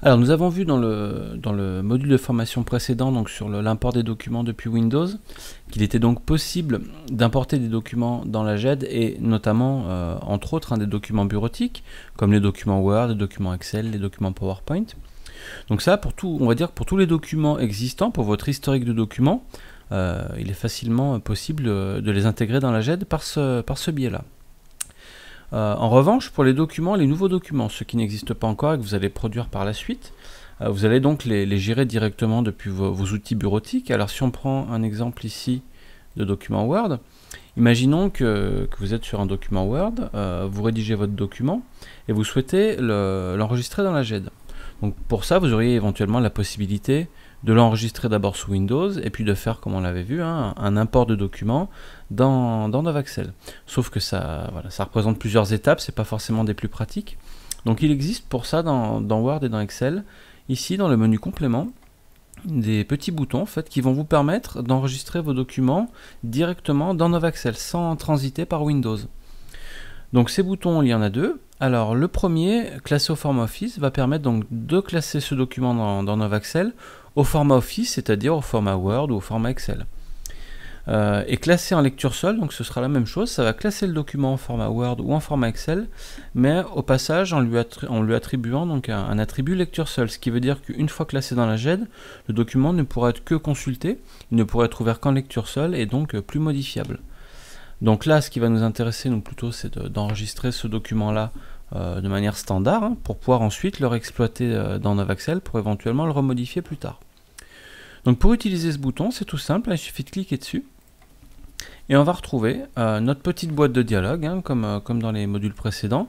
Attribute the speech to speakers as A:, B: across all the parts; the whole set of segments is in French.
A: Alors nous avons vu dans le module de formation précédent, donc sur l'import des documents depuis Windows, qu'il était donc possible d'importer des documents dans la GED et notamment, entre autres, des documents bureautiques, comme les documents Word, les documents Excel, les documents PowerPoint. Donc ça, pour tout, on va dire que pour tous les documents existants, pour votre historique de documents, il est facilement possible de les intégrer dans la GED par ce biais-là. En revanche, pour les documents, les nouveaux documents, ceux qui n'existent pas encore et que vous allez produire par la suite, vous allez donc les gérer directement depuis vos outils bureautiques. Alors si on prend un exemple ici de document Word, imaginons que vous êtes sur un document Word, vous rédigez votre document et vous souhaitez l'enregistrer dans la GED. Donc pour ça, vous auriez éventuellement la possibilité de l'enregistrer d'abord sous Windows et puis de faire, comme on l'avait vu, un import de documents dans Novaxel. Sauf que ça représente plusieurs étapes, c'est pas forcément des plus pratiques. Donc il existe pour ça dans Word et dans Excel, ici dans le menu complément, des petits boutons en fait qui vont vous permettre d'enregistrer vos documents directement dans Novaxel sans transiter par Windows. Donc ces boutons, il y en a deux. Alors le premier, classé au format Office, va permettre donc de classer ce document dans Novaxel au format Office, c'est-à-dire au format Word ou au format Excel. Et classé en lecture seule, donc ce sera la même chose, ça va classer le document en format Word ou en format Excel, mais au passage en lui attribuant donc un attribut lecture seule, ce qui veut dire qu'une fois classé dans la GED, le document ne pourra être que consulté, il ne pourra être ouvert qu'en lecture seule et donc plus modifiable. Donc là, ce qui va nous intéresser, nous plutôt, c'est d'enregistrer ce document-là de manière standard, pour pouvoir ensuite le réexploiter dans Novaxel pour éventuellement le remodifier plus tard. Donc pour utiliser ce bouton, c'est tout simple, il suffit de cliquer dessus. Et on va retrouver notre petite boîte de dialogue, comme dans les modules précédents,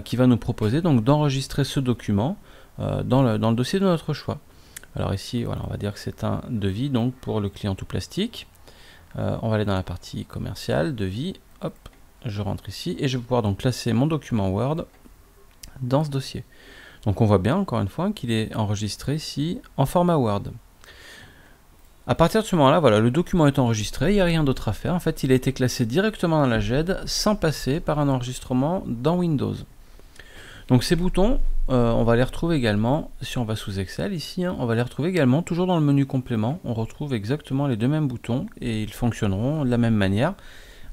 A: qui va nous proposer donc d'enregistrer ce document dans le dossier de notre choix. Alors ici, voilà, on va dire que c'est un devis donc pour le client tout plastique. On va aller dans la partie commerciale, devis, hop, je rentre ici et je vais pouvoir donc classer mon document Word dans ce dossier. Donc on voit bien encore une fois qu'il est enregistré ici en format Word. À partir de ce moment-là, voilà, le document est enregistré, il n'y a rien d'autre à faire. En fait, il a été classé directement dans la GED sans passer par un enregistrement dans Windows. Donc ces boutons, on va les retrouver également, si on va sous Excel ici, on va les retrouver également toujours dans le menu complément. On retrouve exactement les deux mêmes boutons et ils fonctionneront de la même manière,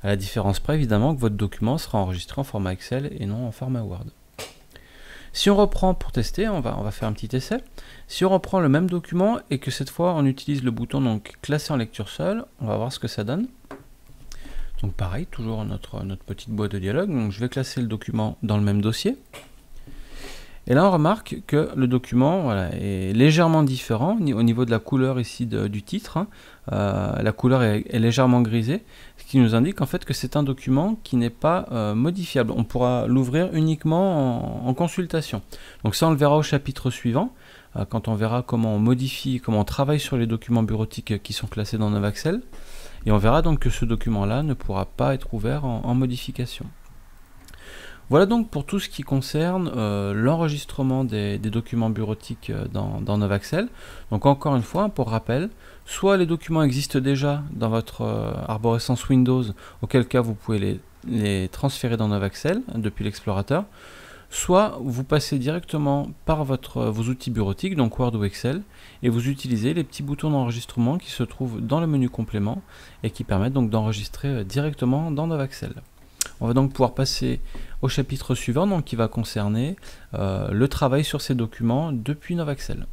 A: à la différence près évidemment que votre document sera enregistré en format Excel et non en format Word. Si on reprend pour tester, on va faire un petit essai. Si on reprend le même document et que cette fois on utilise le bouton donc classer en lecture seule, on va voir ce que ça donne. Donc pareil, toujours notre petite boîte de dialogue. Donc je vais classer le document dans le même dossier. Et là on remarque que le document, voilà, est légèrement différent au niveau de la couleur ici du titre. La couleur est légèrement grisée, ce qui nous indique en fait que c'est un document qui n'est pas modifiable. On pourra l'ouvrir uniquement en consultation. Donc ça on le verra au chapitre suivant, quand on verra comment on modifie, comment on travaille sur les documents bureautiques qui sont classés dans Novaxel. Et on verra donc que ce document-là ne pourra pas être ouvert en modification. Voilà donc pour tout ce qui concerne l'enregistrement des documents bureautiques dans Novaxel. Donc encore une fois, pour rappel, soit les documents existent déjà dans votre arborescence Windows, auquel cas vous pouvez les transférer dans Novaxel depuis l'explorateur, soit vous passez directement par vos outils bureautiques, donc Word ou Excel, et vous utilisez les petits boutons d'enregistrement qui se trouvent dans le menu complément et qui permettent donc d'enregistrer directement dans Novaxel. On va donc pouvoir passer au chapitre suivant, donc qui va concerner le travail sur ces documents depuis Novaxel.